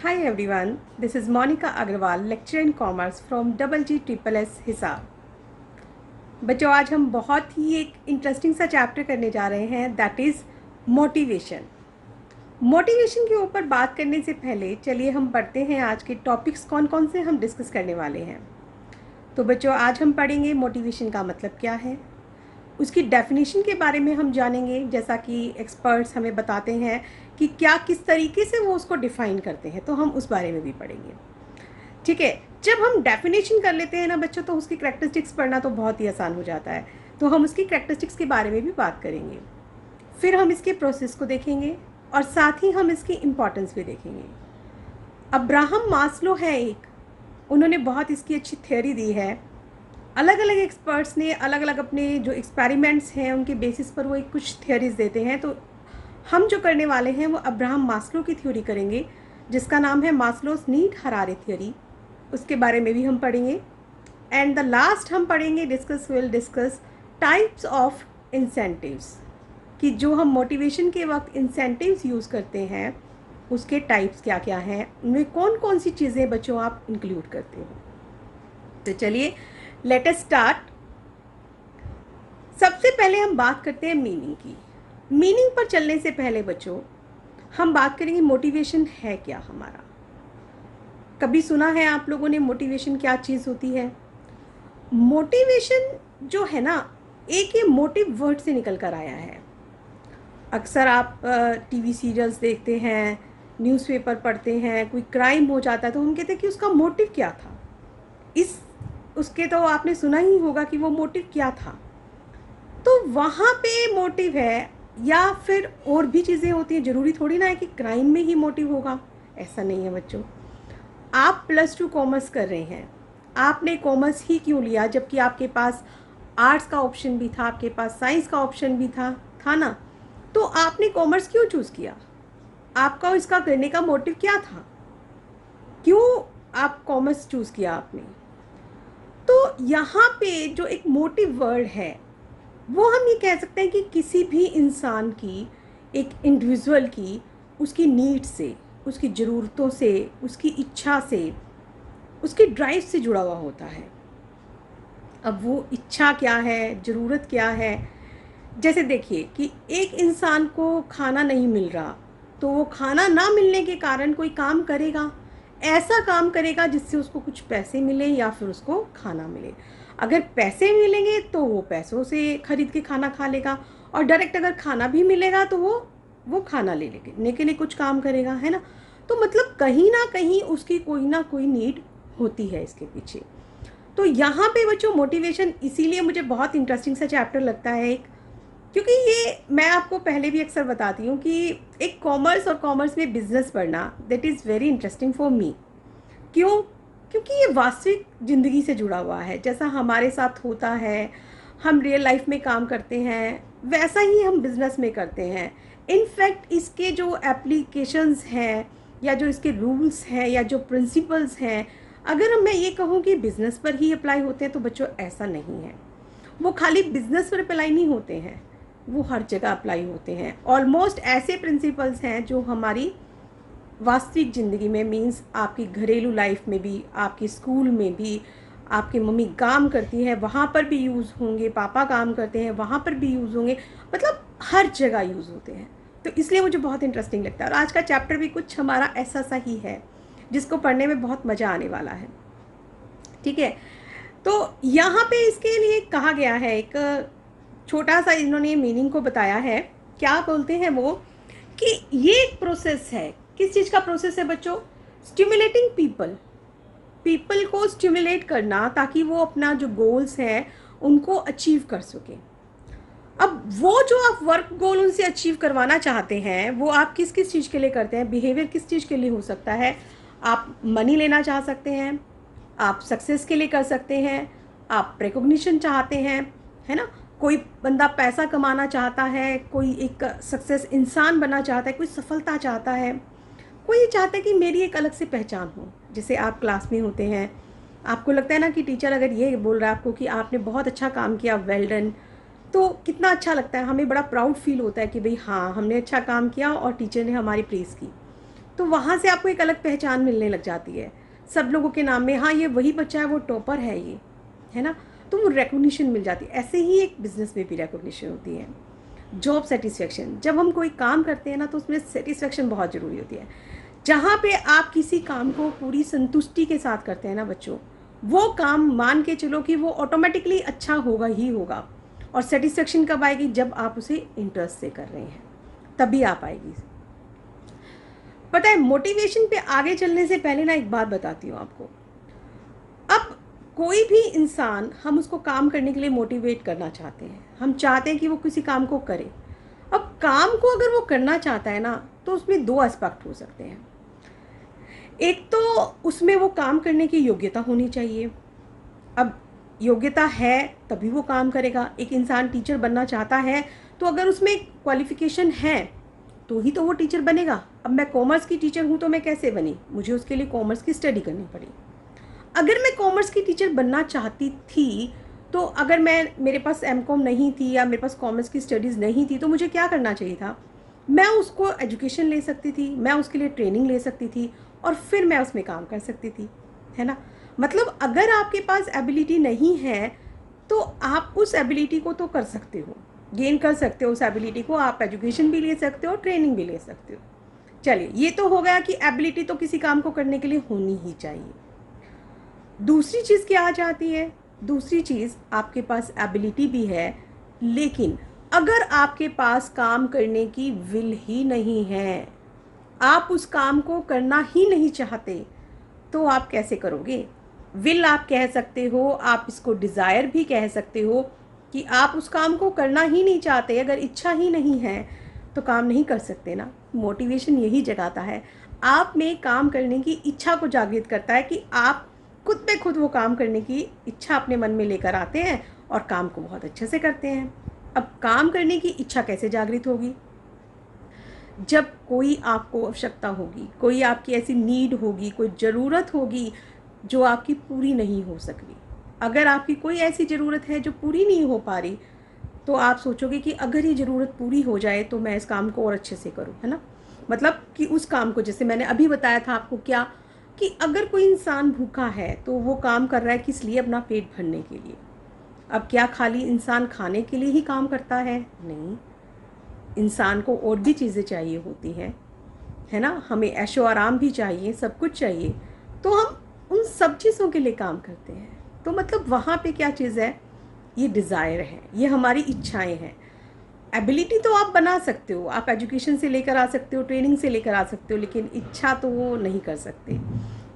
Hi everyone, this is Monica Agrawal, lecturer in commerce from Double G Triple S Hisar. बच्चों, आज हम बहुत ही एक इंटरेस्टिंग सा चैप्टर करने जा रहे हैं, दैट इज़ मोटिवेशन। मोटिवेशन के ऊपर बात करने से पहले चलिए हम पढ़ते हैं आज के टॉपिक्स कौन कौन से हम डिस्कस करने वाले हैं। तो बच्चों, आज हम पढ़ेंगे मोटिवेशन का मतलब क्या है, उसकी डेफिनेशन के बारे में हम जानेंगे, जैसा कि एक्सपर्ट्स हमें बताते हैं कि क्या किस तरीके से वो उसको डिफ़ाइन करते हैं, तो हम उस बारे में भी पढ़ेंगे। ठीक है, जब हम डेफिनेशन कर लेते हैं ना बच्चों, तो उसकी करैक्टरिस्टिक्स पढ़ना तो बहुत ही आसान हो जाता है। तो हम उसकी करैक्टरिस्टिक्स के बारे में भी बात करेंगे, फिर हम इसके प्रोसेस को देखेंगे और साथ ही हम इसकी इम्पॉर्टेंस भी देखेंगे। अब्राहम मास्लो है एक, उन्होंने बहुत इसकी अच्छी थ्योरी दी है। अलग अलग एक्सपर्ट्स ने अलग अलग अपने जो एक्सपेरिमेंट्स हैं उनके बेसिस पर वो एक कुछ थ्योरीज देते हैं। तो हम जो करने वाले हैं वो अब्राहम मास्लो की थ्योरी करेंगे, जिसका नाम है मास्लोस नीड हरारे थ्योरी। उसके बारे में भी हम पढ़ेंगे। एंड द लास्ट हम पढ़ेंगे will discuss types of incentives, कि जो हम मोटिवेशन के वक्त इंसेंटिव्स यूज़ करते हैं उसके टाइप्स क्या क्या हैं, उनमें कौन कौन सी चीज़ें बच्चों आप इंक्लूड करते हो। तो चलिए लेट अस स्टार्ट। सबसे पहले हम बात करते हैं मीनिंग की। मीनिंग पर चलने से पहले बच्चों हम बात करेंगे मोटिवेशन है क्या हमारा। कभी सुना है आप लोगों ने मोटिवेशन क्या चीज़ होती है? मोटिवेशन जो है ना, एक ये मोटिव वर्ड से निकल कर आया है। अक्सर आप टीवी सीरियल्स देखते हैं, न्यूज़पेपर पढ़ते हैं, कोई क्राइम हो जाता है तो हम कहते हैं कि उसका मोटिव क्या था। इस उसके तो आपने सुना ही होगा कि वो मोटिव क्या था। तो वहाँ पे मोटिव है, या फिर और भी चीज़ें होती हैं। ज़रूरी थोड़ी ना है कि क्राइम में ही मोटिव होगा, ऐसा नहीं है बच्चों। आप +2 कॉमर्स कर रहे हैं, आपने कॉमर्स ही क्यों लिया जबकि आपके पास आर्ट्स का ऑप्शन भी था, आपके पास साइंस का ऑप्शन भी था ना? तो आपने कॉमर्स क्यों चूज़ किया? आपका इसका करने का मोटिव क्या था? क्यों आप कॉमर्स चूज़ किया आपने? तो यहाँ पे जो एक मोटिव वर्ड है वो हम ये कह सकते हैं कि किसी भी इंसान की, एक इंडिविजुअल की, उसकी नीड से, उसकी ज़रूरतों से, उसकी इच्छा से, उसकी ड्राइव से जुड़ा हुआ होता है। अब वो इच्छा क्या है, ज़रूरत क्या है, जैसे देखिए कि एक इंसान को खाना नहीं मिल रहा, तो वो खाना ना मिलने के कारण कोई काम करेगा, ऐसा काम करेगा जिससे उसको कुछ पैसे मिले या फिर उसको खाना मिले। अगर पैसे मिलेंगे तो वो पैसों से खरीद के खाना खा लेगा, और डायरेक्ट अगर खाना भी मिलेगा तो वो खाना लेने के लिए कुछ काम करेगा, है ना? तो मतलब कहीं ना कहीं उसकी कोई ना कोई नीड होती है इसके पीछे। तो यहाँ पे बच्चों मोटिवेशन इसीलिए मुझे बहुत इंटरेस्टिंग सा चैप्टर लगता है एक, क्योंकि ये मैं आपको पहले भी अक्सर बताती हूँ कि एक कॉमर्स और कॉमर्स में बिजनेस पढ़ना that is very interesting for me. क्यों? क्योंकि ये वास्तविक ज़िंदगी से जुड़ा हुआ है। जैसा हमारे साथ होता है, हम रियल लाइफ में काम करते हैं, वैसा ही हम बिज़नेस में करते हैं। इनफैक्ट इसके जो एप्लीकेशंस हैं, या जो इसके रूल्स हैं, या जो प्रिंसिपल्स हैं, अगर मैं ये कहूँ कि बिज़नेस पर ही अप्लाई होते हैं तो बच्चों ऐसा नहीं है। वो खाली बिज़नेस पर अप्लाई नहीं होते हैं, वो हर जगह अप्लाई होते हैं। ऑलमोस्ट ऐसे प्रिंसिपल्स हैं जो हमारी वास्तविक ज़िंदगी में, मीन्स आपकी घरेलू लाइफ में भी, आपके स्कूल में भी, आपकी मम्मी काम करती है वहाँ पर भी यूज़ होंगे, पापा काम करते हैं वहाँ पर भी यूज़ होंगे, मतलब हर जगह यूज़ होते हैं। तो इसलिए मुझे बहुत इंटरेस्टिंग लगता है, और आज का चैप्टर भी कुछ हमारा ऐसा सा ही है जिसको पढ़ने में बहुत मज़ा आने वाला है। ठीक है, तो यहाँ पे इसके लिए कहा गया है, एक छोटा सा इन्होंने मीनिंग को बताया है। क्या बोलते हैं वो, कि ये एक प्रोसेस है। किस चीज़ का प्रोसेस है बच्चों? स्टिमुलेटिंग पीपल, पीपल को स्टिमुलेट करना ताकि वो अपना जो गोल्स हैं उनको अचीव कर सके। अब वो जो आप वर्क गोल उनसे अचीव करवाना चाहते हैं वो आप किस किस चीज़ के लिए करते हैं? बिहेवियर किस चीज़ के लिए हो सकता है? आप मनी लेना चाह सकते हैं, आप सक्सेस के लिए कर सकते हैं, आप रिकॉग्निशन चाहते हैं, है ना? कोई बंदा पैसा कमाना चाहता है, कोई एक सक्सेस इंसान बनना चाहता है, कोई सफलता चाहता है, कोई ये चाहता है कि मेरी एक अलग से पहचान हो। जैसे आप क्लास में होते हैं, आपको लगता है ना कि टीचर अगर ये बोल रहा है आपको कि आपने बहुत अच्छा काम किया, वेल डन, तो कितना अच्छा लगता है, हमें बड़ा प्राउड फील होता है कि भाई हाँ, हमने अच्छा काम किया और टीचर ने हमारी प्रेज़ की। तो वहाँ से आपको एक अलग पहचान मिलने लग जाती है सब लोगों के नाम में, हाँ ये वही बच्चा है, वो टॉपर है ये, है ना। तो वो रिकॉग्निशन मिल जाती है। ऐसे ही एक बिजनेस में भी रिकॉग्निशन होती है। जॉब सेटिस्फेक्शन, जब हम कोई काम करते हैं ना तो उसमें सेटिस्फेक्शन बहुत ज़रूरी होती है। जहाँ पे आप किसी काम को पूरी संतुष्टि के साथ करते हैं ना बच्चों, वो काम मान के चलो कि वो ऑटोमेटिकली अच्छा होगा ही होगा। और सेटिस्फेक्शन कब आएगी? जब आप उसे इंटरेस्ट से कर रहे हैं, तभी आप आएगी। पता है, मोटिवेशन पे आगे चलने से पहले ना एक बात बताती हूँ आपको। अब कोई भी इंसान, हम उसको काम करने के लिए मोटिवेट करना चाहते हैं, हम चाहते हैं कि वो किसी काम को करे। अब काम को अगर वो करना चाहता है ना तो उसमें दो एस्पेक्ट हो सकते हैं। एक तो उसमें वो काम करने की योग्यता होनी चाहिए। अब योग्यता है तभी वो काम करेगा। एक इंसान टीचर बनना चाहता है तो अगर उसमें क्वालिफिकेशन है तो ही तो वो टीचर बनेगा। अब मैं कॉमर्स की टीचर हूँ तो मैं कैसे बनी? मुझे उसके लिए कॉमर्स की स्टडी करनी पड़ी। अगर मैं कॉमर्स की टीचर बनना चाहती थी तो अगर मेरे पास एमकॉम नहीं थी या मेरे पास कॉमर्स की स्टडीज़ नहीं थी तो मुझे क्या करना चाहिए था? मैं उसको एजुकेशन ले सकती थी, मैं उसके लिए ट्रेनिंग ले सकती थी और फिर मैं उसमें काम कर सकती थी, है ना। मतलब अगर आपके पास एबिलिटी नहीं है तो आप उस एबिलिटी को तो कर सकते हो, गेन कर सकते हो उस एबिलिटी को। आप एजुकेशन भी ले सकते हो, ट्रेनिंग भी ले सकते हो। चलिए, ये तो हो गया कि एबिलिटी तो किसी काम को करने के लिए होनी ही चाहिए। दूसरी चीज़ क्या आ जाती है? दूसरी चीज़, आपके पास एबिलिटी भी है लेकिन अगर आपके पास काम करने की विल ही नहीं है, आप उस काम को करना ही नहीं चाहते, तो आप कैसे करोगे? विल आप कह सकते हो, आप इसको डिज़ायर भी कह सकते हो कि आप उस काम को करना ही नहीं चाहते। अगर इच्छा ही नहीं है तो काम नहीं कर सकते ना। मोटिवेशन यही जगाता है, आप में काम करने की इच्छा को जागृत करता है कि आप खुद पे खुद वो काम करने की इच्छा अपने मन में लेकर आते हैं और काम को बहुत अच्छे से करते हैं। अब काम करने की इच्छा कैसे जागृत होगी? जब कोई आपको आवश्यकता होगी, कोई आपकी ऐसी नीड होगी, कोई ज़रूरत होगी जो आपकी पूरी नहीं हो सक रही। अगर आपकी कोई ऐसी ज़रूरत है जो पूरी नहीं हो पा रही तो आप सोचोगे कि अगर ये ज़रूरत पूरी हो जाए तो मैं इस काम को और अच्छे से करूँ, है ना। मतलब कि उस काम को, जैसे मैंने अभी बताया था आपको क्या, कि अगर कोई इंसान भूखा है तो वो काम कर रहा है किस लिए? अपना पेट भरने के लिए। अब क्या खाली इंसान खाने के लिए ही काम करता है? नहीं, इंसान को और भी चीज़ें चाहिए होती हैं, है ना। हमें ऐशो आराम भी चाहिए, सब कुछ चाहिए, तो हम उन सब चीज़ों के लिए काम करते हैं। तो मतलब वहाँ पे क्या चीज़ है? ये डिज़ायर है, ये हमारी इच्छाएं हैं। एबिलिटी तो आप बना सकते हो, आप एजुकेशन से लेकर आ सकते हो, ट्रेनिंग से लेकर आ सकते हो, लेकिन इच्छा तो वो नहीं कर सकते।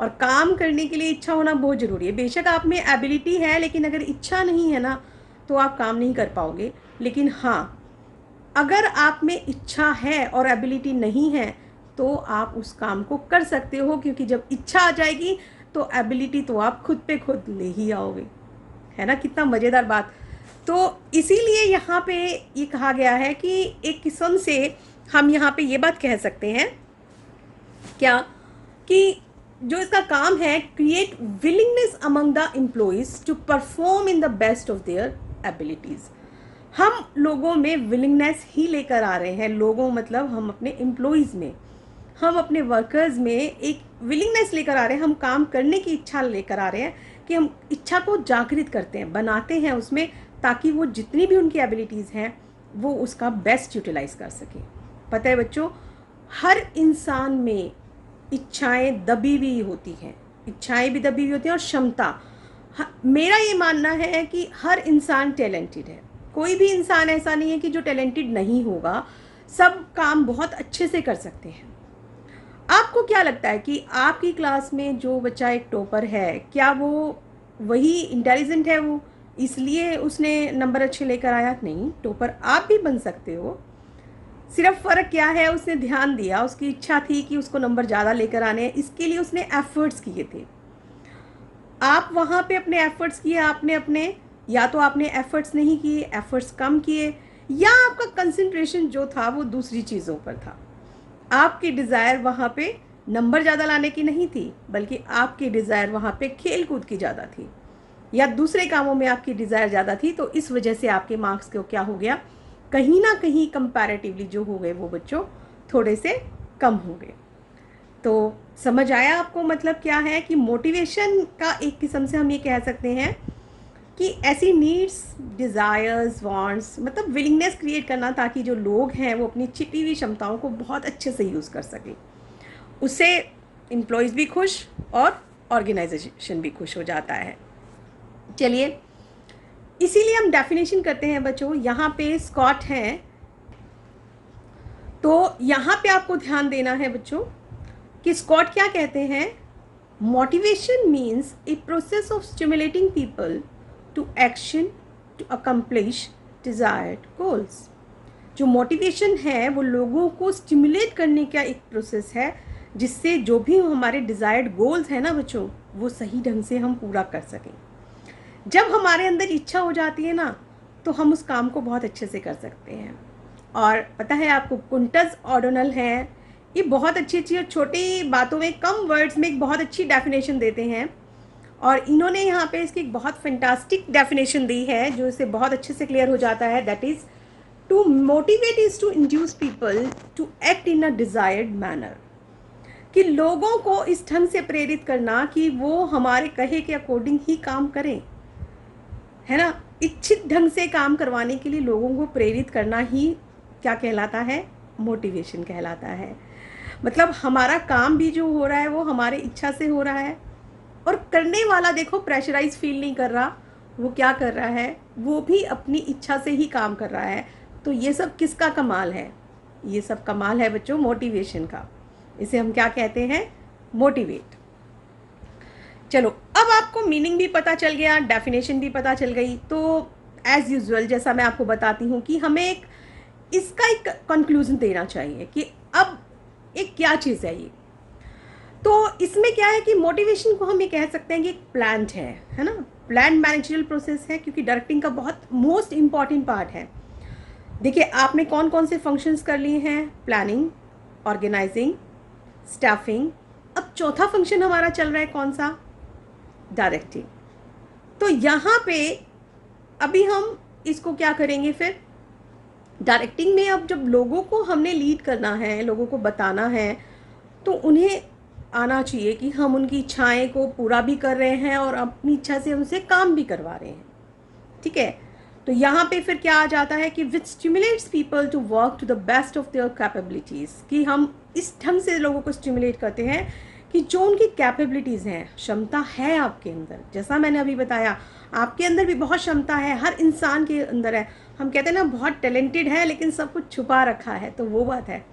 और काम करने के लिए इच्छा होना बहुत ज़रूरी है। बेशक आप में एबिलिटी है लेकिन अगर इच्छा नहीं है ना तो आप काम नहीं कर पाओगे। लेकिन हाँ, अगर आप में इच्छा है और एबिलिटी नहीं है तो आप उस काम को कर सकते हो, क्योंकि जब इच्छा आ जाएगी तो एबिलिटी तो आप खुद पे खुद ले ही आओगे, है ना। कितना मज़ेदार बात। तो इसीलिए यहाँ पे ये कहा गया है कि एक किस्म से हम यहाँ पे ये बात कह सकते हैं क्या, कि जो इसका काम है, create willingness among the employees to perform in the best of their abilities. हम लोगों में विलिंगनेस ही लेकर आ रहे हैं। लोगों मतलब हम अपने एम्प्लॉइज़ में, हम अपने वर्कर्स में एक विलिंगनेस लेकर आ रहे हैं। हम काम करने की इच्छा लेकर आ रहे हैं कि हम इच्छा को जागृत करते हैं, बनाते हैं उसमें, ताकि वो जितनी भी उनकी एबिलिटीज़ हैं वो उसका बेस्ट यूटिलाइज कर सके। पता है बच्चों, हर इंसान में इच्छाएं दबी हुई होती हैं, इच्छाएं भी दबी हुई होती हैं और क्षमता। मेरा ये मानना है कि हर इंसान टैलेंटेड है। कोई भी इंसान ऐसा नहीं है कि जो टैलेंटेड नहीं होगा। सब काम बहुत अच्छे से कर सकते हैं। आपको क्या लगता है कि आपकी क्लास में जो बच्चा एक टॉपर है, क्या वो वही इंटेलिजेंट है, वो इसलिए उसने नंबर अच्छे लेकर आया? नहीं, टॉपर आप भी बन सकते हो। सिर्फ फ़र्क क्या है, उसने ध्यान दिया, उसकी इच्छा थी कि उसको नंबर ज़्यादा लेकर आने हैं, इसके लिए उसने एफर्ट्स किए थे। आप वहाँ पे अपने एफर्ट्स किए, आपने अपने, या तो आपने एफर्ट्स नहीं किए, एफर्ट्स कम किए, या आपका कंसंट्रेशन जो था वो दूसरी चीज़ों पर था। आपकी डिज़ायर वहाँ पे नंबर ज़्यादा लाने की नहीं थी, बल्कि आपकी डिज़ायर वहाँ पे खेल कूद की ज़्यादा थी, या दूसरे कामों में आपकी डिज़ायर ज़्यादा थी। तो इस वजह से आपके मार्क्स को क्या हो गया, कहीं ना कहीं कंपैरेटिवली जो हो गए वो बच्चों थोड़े से कम हो गए। समझ आया आपको मतलब क्या है कि मोटिवेशन का एक किस्म से हम ये कह सकते हैं कि ऐसी नीड्स, डिज़ायर्स, वांट्स, मतलब विलिंगनेस क्रिएट करना ताकि जो लोग हैं वो अपनी छिपी हुई क्षमताओं को बहुत अच्छे से यूज़ कर सकें। उससे एम्प्लॉयज़ भी खुश और ऑर्गेनाइजेशन भी खुश हो जाता है। चलिए, इसीलिए हम डेफिनेशन करते हैं बच्चों। यहाँ पे स्कॉट हैं, तो यहाँ पे आपको ध्यान देना है बच्चों कि स्कॉट क्या कहते हैं। Motivation means a process of stimulating people to action to accomplish desired goals. जो मोटिवेशन है वो लोगों को स्टिमुलेट करने का एक प्रोसेस है, जिससे जो भी हमारे डिजायर्ड गोल्स हैं ना बच्चों, वो सही ढंग से हम पूरा कर सकें। जब हमारे अंदर इच्छा हो जाती है ना, तो हम उस काम को बहुत अच्छे से कर सकते हैं। और पता है आपको, कुंटस ओडोनल हैं, ये बहुत अच्छी अच्छी और छोटी बातों में, कम वर्ड्स में एक बहुत अच्छी डेफिनेशन देते हैं। और इन्होंने यहाँ पे इसकी एक बहुत फैंटास्टिक डेफिनेशन दी है जो इसे बहुत अच्छे से क्लियर हो जाता है। That is, to motivate is to induce people to act in a desired manner. कि लोगों को इस ढंग से प्रेरित करना कि वो हमारे कहे के अकॉर्डिंग ही काम करें, है ना। इच्छित ढंग से काम करवाने के लिए लोगों को प्रेरित करना ही क्या कहलाता है, मोटिवेशन कहलाता है। मतलब हमारा काम भी जो हो रहा है वो हमारे इच्छा से हो रहा है, और करने वाला देखो प्रेशराइज फील नहीं कर रहा, वो क्या कर रहा है, वो भी अपनी इच्छा से ही काम कर रहा है। तो ये सब किसका कमाल है, ये सब कमाल है बच्चों मोटिवेशन का। इसे हम क्या कहते हैं, मोटिवेट। चलो, अब आपको मीनिंग भी पता चल गया, डेफिनेशन भी पता चल गई। तो एज यूजुअल जैसा मैं आपको बताती हूँ कि हमें इसका एक कंक्लूजन देना चाहिए कि अब एक क्या चीज़ है ये। तो इसमें क्या है कि मोटिवेशन को हम ये कह सकते हैं कि एक प्लान है ना, प्लान मैनेजरियल प्रोसेस है, क्योंकि डायरेक्टिंग का बहुत मोस्ट इम्पॉर्टेंट पार्ट है। देखिए, आपने कौन कौन से फंक्शंस कर लिए हैं, प्लानिंग, ऑर्गेनाइजिंग, स्टाफिंग। अब चौथा फंक्शन हमारा चल रहा है कौन सा, डायरेक्टिंग। तो यहाँ पे अभी हम इसको क्या करेंगे फिर, डायरेक्टिंग में अब जब लोगों को हमने लीड करना है, लोगों को बताना है, तो उन्हें आना चाहिए कि हम उनकी इच्छाएं को पूरा भी कर रहे हैं और अपनी इच्छा से उनसे काम भी करवा रहे हैं। ठीक है, तो यहाँ पे फिर क्या आ जाता है कि which stimulates people to work to the best of their capabilities. कि हम इस ढंग से लोगों को स्टिमुलेट करते हैं कि जो उनकी कैपेबिलिटीज़ हैं, क्षमता है आपके अंदर, जैसा मैंने अभी बताया आपके अंदर भी बहुत क्षमता है, हर इंसान के अंदर है। हम कहते हैं ना बहुत टैलेंटेड है लेकिन सब कुछ छुपा रखा है, तो वो बात है।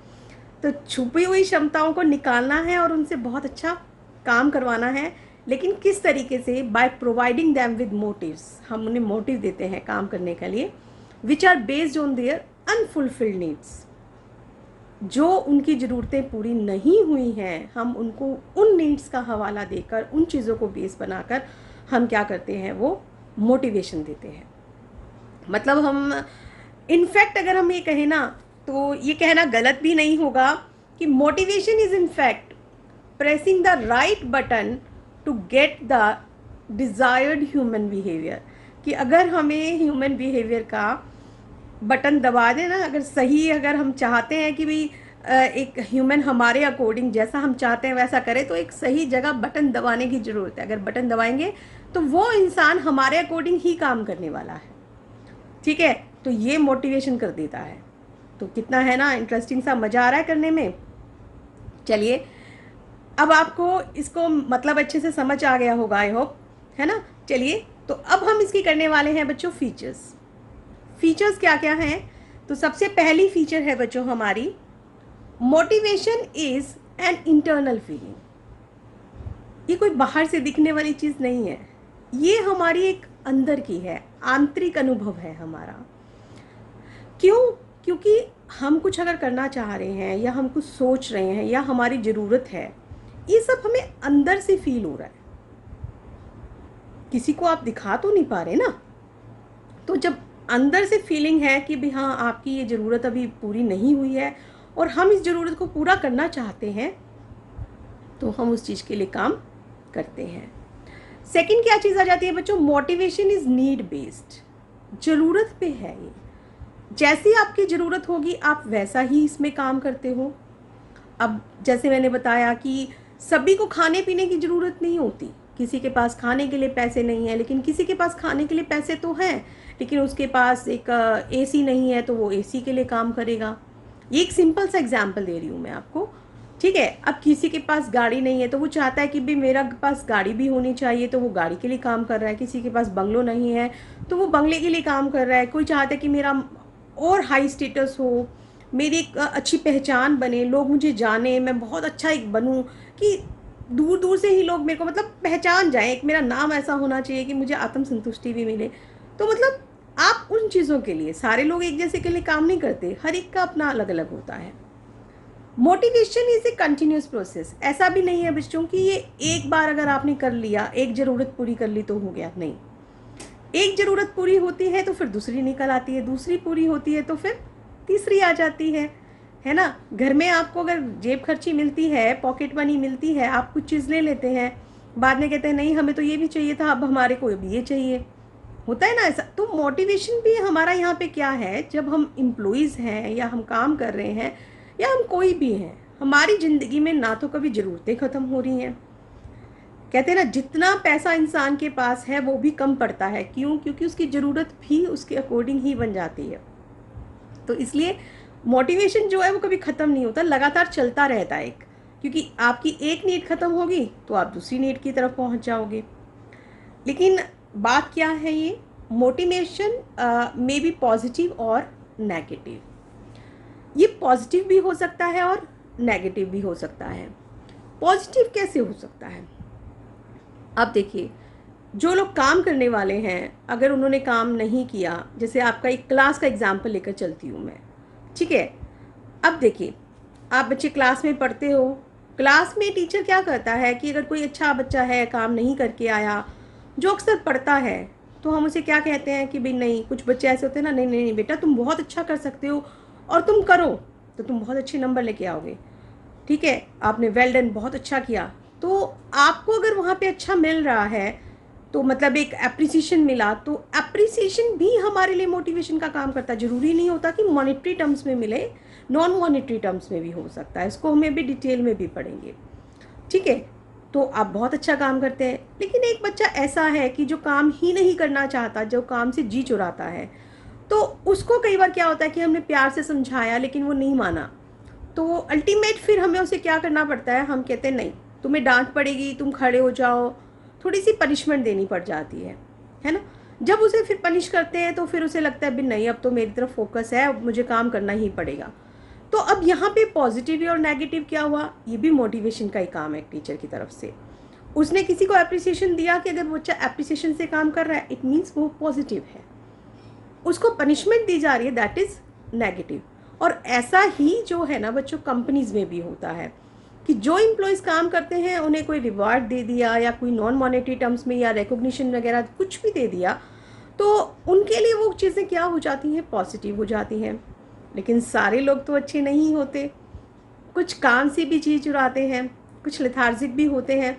तो छुपी हुई क्षमताओं को निकालना है और उनसे बहुत अच्छा काम करवाना है। लेकिन किस तरीके से, by providing them with motives. हम उन्हें मोटिव देते हैं काम करने के लिए, which are based on their unfulfilled needs. जो उनकी ज़रूरतें पूरी नहीं हुई हैं, हम उनको उन नीड्स का हवाला देकर, उन चीज़ों को बेस बनाकर हम क्या करते हैं, वो मोटिवेशन देते हैं। मतलब हम इनफैक्ट अगर हम ये कहें ना, तो ये कहना गलत भी नहीं होगा कि motivation is in fact pressing the right button to get the desired human behaviour. कि अगर हमें ह्यूमन बिहेवियर का बटन दबा दें ना, अगर सही, अगर हम चाहते हैं कि भाई एक ह्यूमन हमारे अकॉर्डिंग जैसा हम चाहते हैं वैसा करे, तो एक सही जगह बटन दबाने की ज़रूरत है। अगर बटन दबाएंगे तो वो इंसान हमारे अकॉर्डिंग ही काम करने वाला है। ठीक है, तो ये मोटिवेशन कर देता है। तो कितना है ना इंटरेस्टिंग सा, मज़ा आ रहा है करने में। चलिए, अब आपको इसको मतलब अच्छे से समझ आ गया होगा, आई होप, है ना। चलिए, तो अब हम इसकी करने वाले हैं बच्चों फीचर्स। फीचर्स क्या क्या हैं, तो सबसे पहली फीचर है बच्चों हमारी, motivation is an internal feeling. ये कोई बाहर से दिखने वाली चीज़ नहीं है, ये हमारी एक अंदर की है, आंतरिक अनुभव है हमारा। क्यों? क्योंकि हम कुछ अगर करना चाह रहे हैं, या हम कुछ सोच रहे हैं, या हमारी ज़रूरत है, ये सब हमें अंदर से फील हो रहा है। किसी को आप दिखा तो नहीं पा रहे ना। तो जब अंदर से फीलिंग है कि भाई हाँ, आपकी ये ज़रूरत अभी पूरी नहीं हुई है और हम इस ज़रूरत को पूरा करना चाहते हैं, तो हम उस चीज़ के लिए काम करते हैं। सेकंड क्या चीज़ आ जाती है बच्चों, मोटिवेशन इज़ नीड बेस्ड। ज़रूरत पे है ये, जैसी आपकी ज़रूरत होगी आप वैसा ही इसमें काम करते हो। अब जैसे मैंने बताया कि सभी को खाने पीने की ज़रूरत नहीं होती। किसी के पास खाने के लिए पैसे नहीं है, लेकिन किसी के पास खाने के लिए पैसे तो हैं, लेकिन उसके पास एक एसी नहीं है तो वो एसी के लिए काम करेगा। ये एक सिंपल सा एग्जांपल दे रही हूँ मैं आपको, ठीक है। अब किसी के पास गाड़ी नहीं है तो वो चाहता है कि भाई मेरा पास गाड़ी भी होनी चाहिए, तो वो गाड़ी के लिए काम कर रहा है। किसी के पास बंगलो नहीं है तो वो बंगले के लिए काम कर रहा है। कोई चाहता है कि मेरा और हाई स्टेटस हो, मेरी एक अच्छी पहचान बने, लोग मुझे जाने, मैं बहुत अच्छा एक बनूं, कि दूर दूर से ही लोग मेरे को मतलब पहचान जाएं, एक मेरा नाम ऐसा होना चाहिए कि मुझे आत्म संतुष्टि भी मिले। तो मतलब आप उन चीज़ों के लिए, सारे लोग एक जैसे के लिए काम नहीं करते, हर एक का अपना अलग अलग होता है। Motivation is a continuous process. ऐसा भी नहीं है बच्चों कि ये एक बार अगर आपने कर लिया, एक ज़रूरत पूरी कर ली तो हो गया, नहीं। एक ज़रूरत पूरी होती है तो फिर दूसरी निकल आती है, दूसरी पूरी होती है तो फिर तीसरी आ जाती है ना। घर में आपको अगर जेब खर्ची मिलती है, पॉकेट मनी मिलती है, आप कुछ चीज़ ले लेते हैं, बाद में कहते हैं नहीं हमें तो ये भी चाहिए था, अब हमारे को भी ये चाहिए, होता है ना ऐसा। तो मोटिवेशन भी हमारा यहाँ पे क्या है, जब हम एम्प्लॉइज़ हैं या हम काम कर रहे हैं या हम कोई भी हैं, हमारी ज़िंदगी में ना तो कभी ज़रूरतें ख़त्म हो रही हैं। कहते हैं ना, जितना पैसा इंसान के पास है वो भी कम पड़ता है। क्यों? क्योंकि उसकी ज़रूरत भी उसके अकॉर्डिंग ही बन जाती है। तो इसलिए मोटिवेशन जो है वो कभी ख़त्म नहीं होता, लगातार चलता रहता है। क्योंकि आपकी एक नीड ख़त्म होगी तो आप दूसरी नीड की तरफ पहुंच जाओगे। लेकिन बात क्या है, ये मोटिवेशन में भी पॉजिटिव और नेगेटिव। ये पॉजिटिव भी हो सकता है और नेगेटिव भी हो सकता है। पॉजिटिव कैसे हो सकता है? अब देखिए, जो लोग काम करने वाले हैं, अगर उन्होंने काम नहीं किया, जैसे आपका एक क्लास का एग्जाम्पल लेकर चलती हूँ मैं, ठीक है। अब देखिए, आप बच्चे क्लास में पढ़ते हो, क्लास में टीचर क्या करता है कि अगर कोई अच्छा बच्चा है, काम नहीं करके आया, जो अक्सर पढ़ता है, तो हम उसे क्या कहते हैं कि भाई नहीं, कुछ बच्चे ऐसे होते हैं ना, नहीं नहीं नहीं बेटा तुम बहुत अच्छा कर सकते हो और तुम करो तो तुम बहुत अच्छे नंबर लेके आओगे, ठीक है, आपने वेल डन, बहुत अच्छा किया। तो आपको अगर वहाँ पे अच्छा मिल रहा है तो मतलब एक एप्रिसिएशन मिला, तो एप्रिसिएशन भी हमारे लिए मोटिवेशन का काम करता है। ज़रूरी नहीं होता कि मॉनेटरी टर्म्स में मिले, नॉन मॉनेटरी टर्म्स में भी हो सकता है, इसको हमें भी डिटेल में भी पढ़ेंगे, ठीक है। तो आप बहुत अच्छा काम करते हैं, लेकिन एक बच्चा ऐसा है कि जो काम ही नहीं करना चाहता, जो काम से जी चुराता है, तो उसको कई बार क्या होता है कि हमने प्यार से समझाया लेकिन वो नहीं माना, तो अल्टीमेट फिर हमें उसे क्या करना पड़ता है, हम कहते हैं नहीं तुम्हें डांट पड़ेगी, तुम खड़े हो जाओ, थोड़ी सी पनिशमेंट देनी पड़ जाती है ना। जब उसे फिर पनिश करते हैं तो फिर उसे लगता है भी नहीं अब तो मेरी तरफ फोकस है, अब मुझे काम करना ही पड़ेगा। तो अब यहाँ पे पॉजिटिव और नेगेटिव क्या हुआ, ये भी मोटिवेशन का ही काम है टीचर की तरफ से। उसने किसी को अप्रिसिएशन दिया कि अगर बच्चा अप्रिसिएशन से काम कर रहा है, इट मीन्स वो पॉजिटिव है। उसको पनिशमेंट दी जा रही है, दैट इज़ नेगेटिव। और ऐसा ही जो है ना बच्चों, कंपनीज में भी होता है कि जो एम्प्लॉयज़ काम करते हैं उन्हें कोई रिवार्ड दे दिया या कोई नॉन मॉनेटरी टर्म्स में या रिकॉग्निशन वगैरह कुछ भी दे दिया, तो उनके लिए वो चीज़ें क्या हो जाती हैं, पॉजिटिव हो जाती हैं। लेकिन सारे लोग तो अच्छे नहीं होते, कुछ काम से भी जी चुराते हैं, कुछ लेथार्जिक भी होते हैं।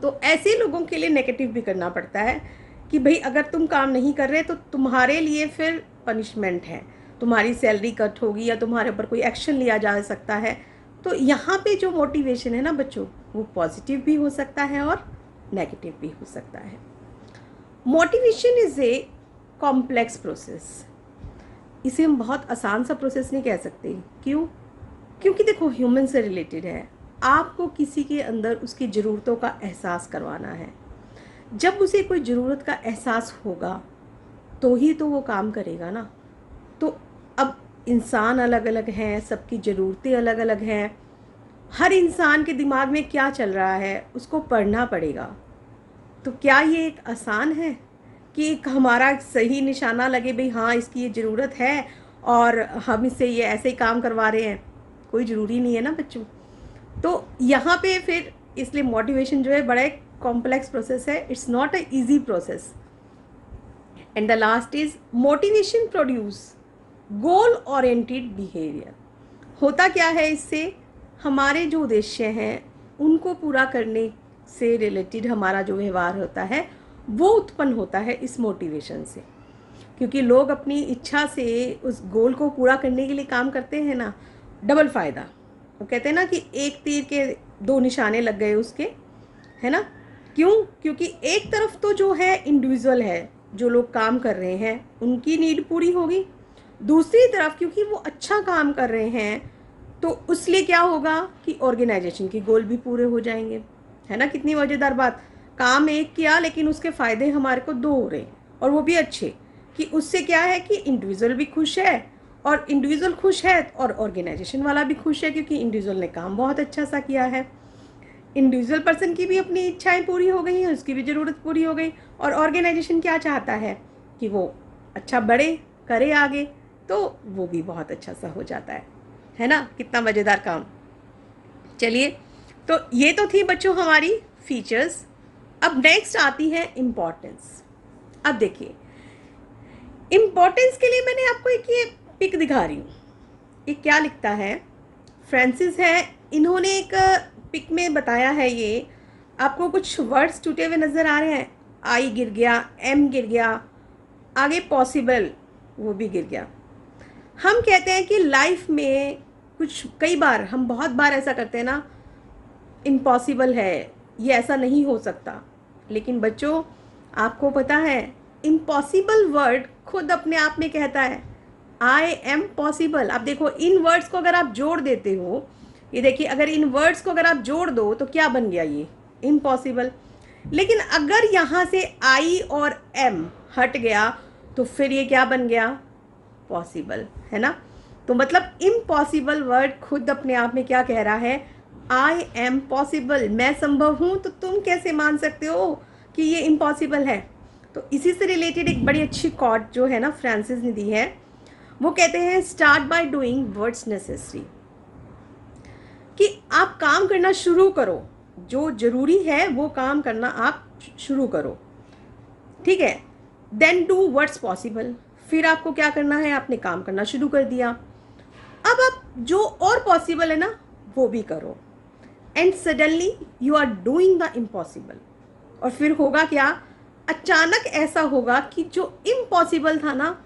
तो ऐसे लोगों के लिए नेगेटिव भी करना पड़ता है कि भाई अगर तुम काम नहीं कर रहे तो तुम्हारे लिए फिर पनिशमेंट है, तुम्हारी सैलरी कट होगी या तुम्हारे ऊपर कोई एक्शन लिया जा सकता है। तो यहाँ पे जो मोटिवेशन है ना बच्चों, वो पॉजिटिव भी हो सकता है और नेगेटिव भी हो सकता है। Motivation is a complex process. इसे हम बहुत आसान सा प्रोसेस नहीं कह सकते। क्यों? क्योंकि देखो, ह्यूमन से रिलेटेड है। आपको किसी के अंदर उसकी ज़रूरतों का एहसास करवाना है। जब उसे कोई ज़रूरत का एहसास होगा तो ही तो वो काम करेगा ना। तो अब इंसान अलग अलग हैं, सबकी ज़रूरतें अलग अलग हैं, हर इंसान के दिमाग में क्या चल रहा है उसको पढ़ना पड़ेगा। तो क्या ये एक आसान है कि एक हमारा सही निशाना लगे, भाई हाँ इसकी ये ज़रूरत है और हम इससे ये ऐसे ही काम करवा रहे हैं? कोई ज़रूरी नहीं है ना बच्चों। तो यहाँ पे फिर इसलिए मोटिवेशन जो है बड़ा एक कॉम्प्लेक्स प्रोसेस है, it's not a easy process. And the last is motivation produce goal oriented behaviour. होता क्या है इससे, हमारे जो उद्देश्य हैं उनको पूरा करने से रिलेटेड हमारा जो व्यवहार होता है वो उत्पन्न होता है इस मोटिवेशन से। क्योंकि लोग अपनी इच्छा से उस गोल को पूरा करने के लिए काम करते हैं ना, डबल फ़ायदा। वो कहते हैं ना कि एक तीर के दो निशाने लग गए उसके, है ना। क्यों? क्योंकि एक तरफ तो जो है इंडिविजुअल है, जो लोग काम कर रहे हैं उनकी नीड पूरी होगी, दूसरी तरफ क्योंकि वो अच्छा काम कर रहे हैं तो उसलिए क्या होगा कि ऑर्गेनाइजेशन के गोल भी पूरे हो जाएंगे, है ना। कितनी मज़ेदार बात, काम एक किया लेकिन उसके फ़ायदे हमारे को दो हो रहे हैं, और वो भी अच्छे, कि उससे क्या है कि इंडिविजुअल भी खुश है, और इंडिविजुअल खुश है और ऑर्गेनाइजेशन वाला भी खुश है, क्योंकि इंडिविजुअल ने काम बहुत अच्छा सा किया है, इंडिविजुअल पर्सन की भी अपनी इच्छाएं पूरी हो गई हैं, उसकी भी ज़रूरत पूरी हो गई, और ऑर्गेनाइजेशन क्या चाहता है कि वो अच्छा बढ़े, करे आगे, तो वो भी बहुत अच्छा सा हो जाता है ना। कितना मज़ेदार काम। चलिए, तो ये तो थी बच्चों हमारी फीचर्स। अब नेक्स्ट आती है इम्पोर्टेंस। अब देखिए, इम्पोर्टेंस के लिए मैंने आपको एक ये पिक दिखा रही हूँ। ये क्या लिखता है, फ्रांसिस है, इन्होंने एक पिक में बताया है, ये आपको कुछ वर्ड्स टूटे हुए नज़र आ रहे हैं, आई गिर गया, एम गिर गया, आगे पॉसिबल वो भी गिर गया। हम कहते हैं कि लाइफ में कुछ कई बार हम बहुत बार ऐसा करते हैं ना, इम्पॉसिबल है, ये ऐसा नहीं हो सकता, लेकिन बच्चों आपको पता है इम्पॉसिबल वर्ड खुद अपने आप में कहता है आई एम पॉसिबल। आप देखो इन वर्ड्स को अगर आप जोड़ देते हो, ये देखिए अगर इन वर्ड्स को अगर आप जोड़ दो तो क्या बन गया, ये इम्पॉसिबल। लेकिन अगर यहाँ से आई और एम हट गया तो फिर ये क्या बन गया, पॉसिबल, है ना। तो मतलब इम्पॉसिबल वर्ड खुद अपने आप में क्या कह रहा है, आई एम पॉसिबल, मैं संभव हूँ, तो तुम कैसे मान सकते हो कि ये इम्पॉसिबल है। तो इसी से रिलेटेड एक बड़ी अच्छी कॉट जो है ना फ्रांसिस ने दी है, वो कहते हैं start by doing what's necessary, कि आप काम करना शुरू करो, जो जरूरी है वो काम करना आप शुरू करो, ठीक है। देन डू व्हाट्स पॉसिबल, फिर आपको क्या करना है, आपने काम करना शुरू कर दिया, अब आप जो और पॉसिबल है ना वो भी करो, and suddenly you are doing the impossible. और फिर होगा क्या, अचानक ऐसा होगा कि जो इम्पॉसिबल था ना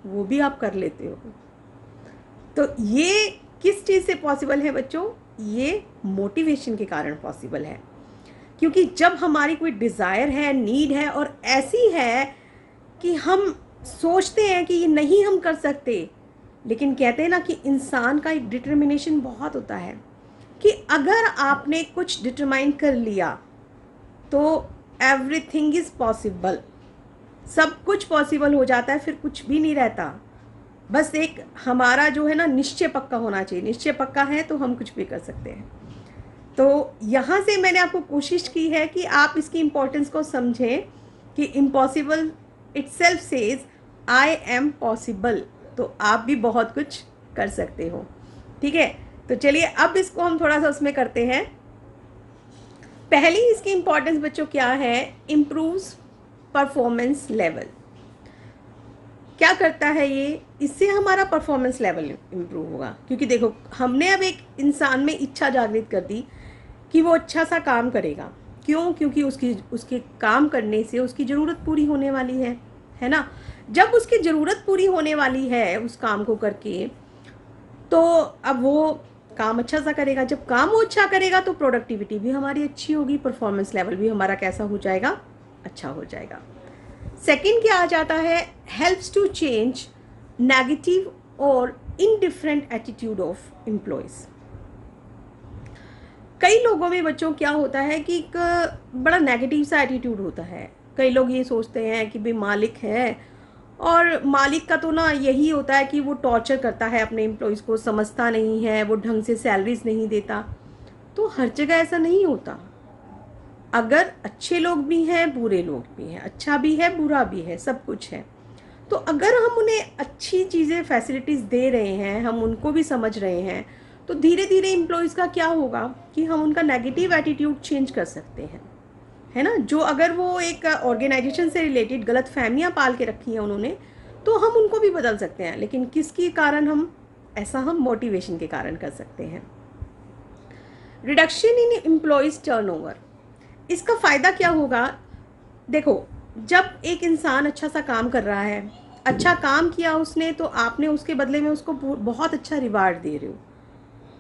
वो भी आप कर लेते हो। तो ये किस चीज़ से पॉसिबल है बच्चों, ये मोटिवेशन के कारण पॉसिबल है, क्योंकि जब हमारी कोई डिज़ायर है, नीड है, और ऐसी है कि हम सोचते हैं कि ये नहीं हम कर सकते, लेकिन कहते हैं ना कि इंसान का एक डिटर्मिनेशन बहुत होता है, कि अगर आपने कुछ डिटरमाइन कर लिया तो एवरीथिंग इज़ पॉसिबल, सब कुछ पॉसिबल हो जाता है, फिर कुछ भी नहीं रहता। बस एक हमारा जो है ना निश्चय पक्का होना चाहिए, निश्चय पक्का है तो हम कुछ भी कर सकते हैं। तो यहाँ से मैंने आपको कोशिश की है कि आप इसकी इम्पोर्टेंस को समझें, कि impossible itself says I am possible, तो आप भी बहुत कुछ कर सकते हो, ठीक है। तो चलिए अब इसको हम थोड़ा सा उसमें करते हैं। पहली इसकी इम्पोर्टेंस बच्चों क्या है, इम्प्रूव्स परफॉर्मेंस लेवल। क्या करता है ये, इससे हमारा परफॉर्मेंस लेवल इम्प्रूव होगा, क्योंकि देखो हमने अब एक इंसान में इच्छा जागृत कर दी कि वो अच्छा सा काम करेगा। क्यों? क्योंकि उसके काम करने से उसकी ज़रूरत पूरी होने वाली है ना। जब उसकी ज़रूरत पूरी होने वाली है उस काम को करके, तो अब वो काम अच्छा सा करेगा। जब काम वो अच्छा करेगा तो प्रोडक्टिविटी भी हमारी अच्छी होगी, परफॉर्मेंस लेवल भी हमारा कैसा हो जाएगा, अच्छा हो जाएगा। सेकंड क्या आ जाता है, हेल्प्स टू चेंज नेगेटिव और इनडिफरेंट एटीट्यूड ऑफ एम्प्लॉयज़। कई लोगों में बच्चों क्या होता है कि एक बड़ा नेगेटिव सा एटीट्यूड होता है। कई लोग ये सोचते हैं कि भाई मालिक है, और मालिक का तो ना यही होता है कि वो टॉर्चर करता है अपने एम्प्लॉयज़ को, समझता नहीं है, वो ढंग से सैलरीज नहीं देता। तो हर जगह ऐसा नहीं होता, अगर अच्छे लोग भी हैं, बुरे लोग भी हैं, अच्छा भी है, बुरा भी है, सब कुछ है। तो अगर हम उन्हें अच्छी चीज़ें फैसिलिटीज़ दे रहे हैं, हम उनको भी समझ रहे हैं, तो धीरे धीरे एम्प्लॉयज़ का क्या होगा कि हम उनका नेगेटिव एटीट्यूड चेंज कर सकते हैं, है ना। जो अगर वो एक ऑर्गेनाइजेशन से रिलेटेड गलत फहमियाँ पाल के रखी हैं उन्होंने, तो हम उनको भी बदल सकते हैं। लेकिन किसके कारण हम ऐसा, हम मोटिवेशन के कारण कर सकते हैं। रिडक्शन इन एम्प्लॉयज़ टर्नओवर, इसका फ़ायदा क्या होगा, देखो जब एक इंसान अच्छा सा काम कर रहा है, अच्छा काम किया उसने, तो आपने उसके बदले में उसको बहुत अच्छा रिवार्ड दे रहे हो।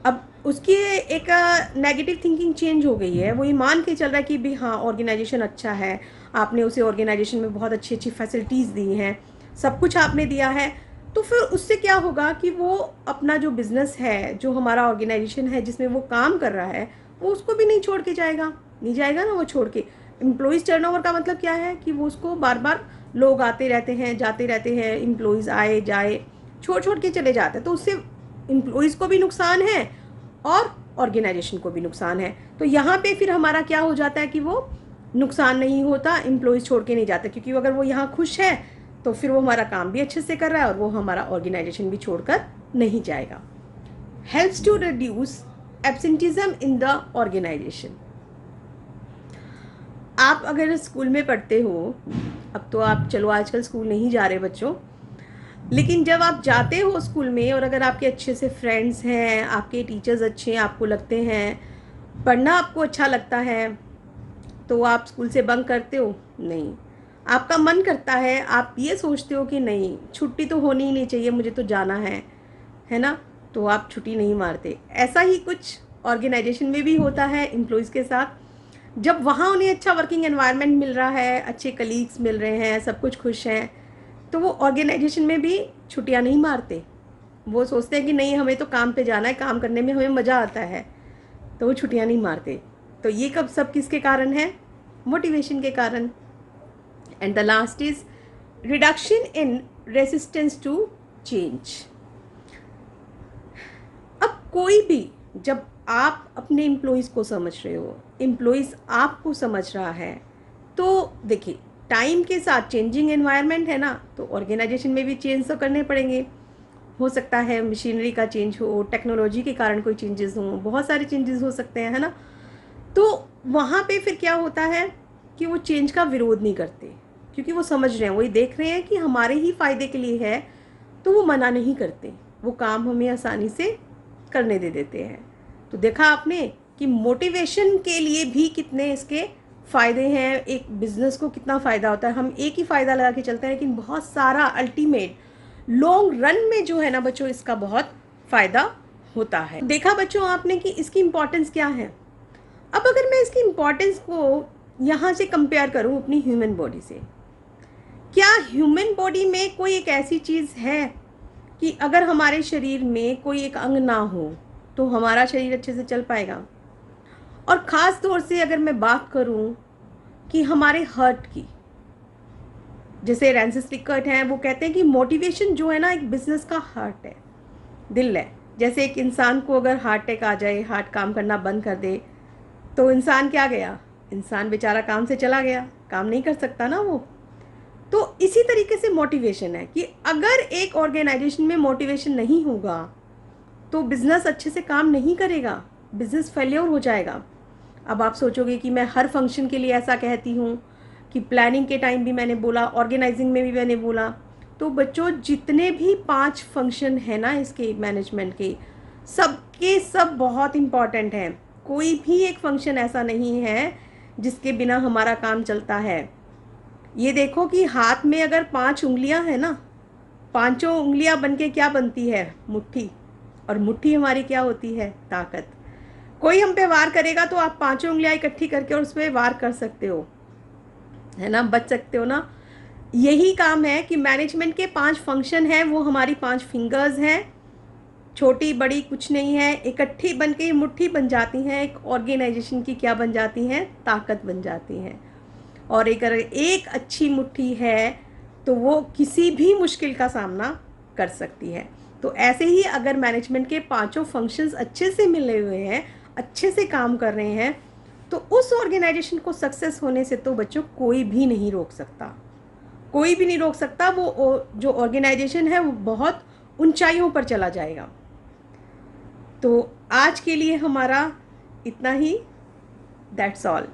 अब उसकी एक नेगेटिव थिंकिंग चेंज हो गई है। वो ये मान के चल रहा है कि भी हाँ ऑर्गेनाइजेशन अच्छा है, आपने उसे ऑर्गेनाइजेशन में बहुत अच्छी अच्छी फैसिलिटीज़ दी हैं, सब कुछ आपने दिया है, तो फिर उससे क्या होगा कि वो अपना जो बिज़नेस है, जो हमारा ऑर्गेनाइजेशन है जिसमें वो काम कर रहा है, वो उसको भी नहीं छोड़ के जाएगा, नहीं जाएगा ना वो छोड़ के। एम्प्लॉयज़ टर्नओवर का मतलब क्या है कि वो उसको बार बार लोग आते रहते हैं, जाते रहते हैं, एम्प्लॉयज़ आए जाए, छोड़ छोड़ के चले जाते हैं, तो उससे एम्प्लॉयज़ को भी नुकसान है और ऑर्गेनाइजेशन को भी नुकसान है। तो यहाँ पे फिर हमारा क्या हो जाता है कि वो नुकसान नहीं होता, एम्प्लॉयज़ छोड़ के नहीं जाते, क्योंकि अगर वो यहाँ खुश है तो फिर वो हमारा काम भी अच्छे से कर रहा है और वो हमारा ऑर्गेनाइजेशन भी छोड़कर नहीं जाएगा। Helps to reduce absenteeism in the organisation. आप अगर स्कूल में पढ़ते हो, अब तो आप चलो आजकल स्कूल नहीं जा रहे बच्चों, लेकिन जब आप जाते हो स्कूल में और अगर आपके अच्छे से फ्रेंड्स हैं, आपके टीचर्स अच्छे हैं, आपको लगते हैं, पढ़ना आपको अच्छा लगता है, तो आप स्कूल से बंक करते हो? नहीं, आपका मन करता है, आप ये सोचते हो कि नहीं छुट्टी तो होनी ही नहीं चाहिए, मुझे तो जाना है ना, तो आप छुट्टी नहीं मारते। ऐसा ही कुछ ऑर्गेनाइजेशन में भी होता है एम्प्लॉयज़ के साथ। जब वहाँ उन्हें अच्छा वर्किंग एनवायरनमेंट मिल रहा है, अच्छे कलीग्स मिल रहे हैं, सब कुछ खुश हैं, तो वो ऑर्गेनाइजेशन में भी छुट्टियाँ नहीं मारते। वो सोचते हैं कि नहीं हमें तो काम पे जाना है, काम करने में हमें मज़ा आता है, तो वो छुट्टियाँ नहीं मारते। तो ये कब सब किसके कारण है? मोटिवेशन के कारण। And the last is reduction in resistance to change. अब कोई भी, जब आप अपने एम्प्लॉयज़ को समझ रहे हो, एम्प्लॉयज़ आपको समझ रहा है, तो देखिए टाइम के साथ चेंजिंग एनवायरनमेंट है ना, तो ऑर्गेनाइजेशन में भी चेंज तो करने पड़ेंगे। हो सकता है मशीनरी का चेंज हो, टेक्नोलॉजी के कारण कोई चेंजेस हों, बहुत सारे चेंजेस हो सकते हैं, है ना। तो वहाँ पे फिर क्या होता है कि वो चेंज का विरोध नहीं करते, क्योंकि वो समझ रहे हैं, वो ये देख रहे हैं कि हमारे ही फ़ायदे के लिए है, तो वो मना नहीं करते, वो काम हमें आसानी से करने दे देते हैं। तो देखा आपने कि मोटिवेशन के लिए भी कितने इसके फ़ायदे हैं, एक बिज़नेस को कितना फ़ायदा होता है। हम एक ही फ़ायदा लगा के चलते हैं, लेकिन बहुत सारा अल्टीमेट लॉन्ग रन में जो है ना बच्चों, इसका बहुत फ़ायदा होता है। देखा बच्चों आपने कि इसकी इम्पोर्टेंस क्या है। अब अगर मैं इसकी इम्पोर्टेंस को यहाँ से कंपेयर करूँ अपनी ह्यूमन बॉडी से, क्या ह्यूमन बॉडी में कोई एक ऐसी चीज़ है कि अगर हमारे शरीर में कोई एक अंग ना हो तो हमारा शरीर अच्छे से चल पाएगा? और ख़ास तौर से अगर मैं बात करूं कि हमारे हार्ट की, जैसे रैंसिस रिकर्ट हैं, वो कहते हैं कि मोटिवेशन जो है ना एक बिजनेस का हार्ट है, दिल है। जैसे एक इंसान को अगर हार्ट अटैक आ जाए, हार्ट काम करना बंद कर दे, तो इंसान क्या गया, इंसान बेचारा काम से चला गया, काम नहीं कर सकता ना वो। तो इसी तरीके से मोटिवेशन है कि अगर एक ऑर्गेनाइजेशन में मोटिवेशन नहीं होगा तो बिज़नेस अच्छे से काम नहीं करेगा, बिज़नेस फेल्योर हो जाएगा। अब आप सोचोगे कि मैं हर फंक्शन के लिए ऐसा कहती हूँ, कि प्लानिंग के टाइम भी मैंने बोला, ऑर्गेनाइजिंग में भी मैंने बोला। तो बच्चों जितने भी 5 फंक्शन हैं ना इसके मैनेजमेंट के, सबके सब बहुत इम्पॉर्टेंट हैं। कोई भी एक फंक्शन ऐसा नहीं है जिसके बिना हमारा काम चलता है। ये देखो कि हाथ में अगर 5 उंगलियां हैं ना, पांचों उंगलियां बनके क्या बनती है, मुट्ठी। और मुट्ठी हमारी क्या होती है, ताकत। कोई हम पे वार करेगा तो आप 5 उंगलियां इकट्ठी करके और उस पर वार कर सकते हो, है ना, बच सकते हो ना। यही काम है कि मैनेजमेंट के 5 फंक्शन हैं, वो हमारी 5 फिंगर्स हैं, छोटी बड़ी कुछ नहीं है, इकट्ठी बन के मुट्ठी बन जाती हैं, एक ऑर्गेनाइजेशन की क्या बन जाती हैं, ताकत बन जाती हैं। और अगर एक अच्छी मुट्ठी है तो वो किसी भी मुश्किल का सामना कर सकती है। तो ऐसे ही अगर मैनेजमेंट के 5 फंक्शंस अच्छे से मिले हुए हैं, अच्छे से काम कर रहे हैं, तो उस ऑर्गेनाइजेशन को सक्सेस होने से तो बच्चों कोई भी नहीं रोक सकता, कोई भी नहीं रोक सकता। वो जो ऑर्गेनाइजेशन है वो बहुत ऊंचाइयों पर चला जाएगा। तो आज के लिए हमारा इतना ही, दैट्स ऑल।